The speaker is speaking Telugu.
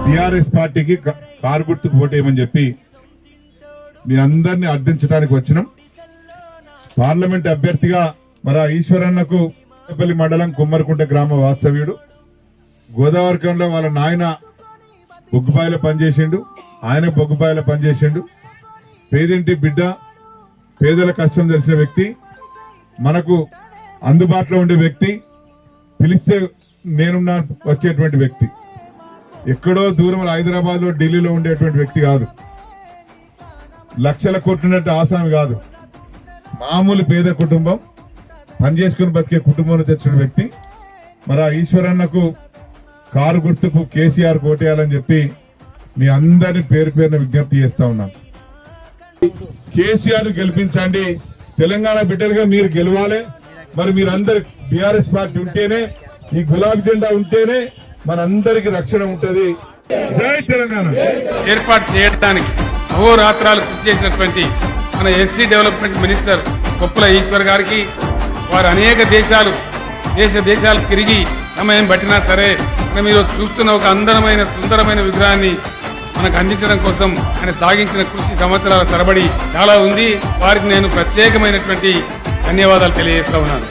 టిఆర్ఎస్ పార్టీకి కారు గుర్తుకు ఓటేయమని చెప్పి మీ అందరినీ అర్థించడానికి వచ్చినాం. పార్లమెంట్ అభ్యర్థిగా మరి ఈశ్వరన్నకు పెద్దపల్లి మండలం కుమ్మరికుంట గ్రామ వాస్తవ్యుడు. గోదావరికంలో వాళ్ళ నాయన బొగ్గుబాయిలో పనిచేసిండు, ఆయన బొగ్గుబాయిలో పనిచేసిండు. పేదింటి బిడ్డ, పేదల కష్టం తెలిసిన వ్యక్తి, మనకు అందుబాటులో ఉండే వ్యక్తి, పిలిస్తే నేనున్నా వచ్చేటువంటి వ్యక్తి. ఎక్కడో దూరం హైదరాబాద్ లో ఢిల్లీలో ఉండేటువంటి వ్యక్తి కాదు, లక్షల కొట్టినట్టు ఆసామి కాదు. మామూలు పేద కుటుంబం, పనిచేసుకుని బతికే కుటుంబంలో తెచ్చిన వ్యక్తి. మరి ఆ ఈశ్వరన్నకు కారు గుర్తుకు కేసీఆర్ కోటేయాలని చెప్పి మీ అందరిని పేరు పేరున విజ్ఞప్తి చేస్తా ఉన్నాను. కేసీఆర్ గెలిపించండి, తెలంగాణ బిడ్డలుగా మీరు గెలవాలి. మరి మీరందరు బీఆర్ఎస్ పార్టీ ఉంటేనే, ఈ గులాబీ జెండా ఉంటేనే మనందరికి రక్షణ ఉంటది. జై తెలంగాణ. ఏర్పాటు చేయడానికి అహోరాత్రాలు కృషి చేసినటువంటి మన SC development minister Koppula Eshwar గారికి, వారు అనేక దేశాలు తిరిగి సమయం పట్టినా సరే మీరు చూస్తున్న ఒక అందమైన సుందరమైన విగ్రహాన్ని మనకు అందించడం కోసం ఆయన సాగించిన కృషి సంవత్సరాల తరబడి చాలా ఉంది. వారికి నేను ప్రత్యేకమైనటువంటి ధన్యవాదాలు తెలియజేస్తా ఉన్నాను.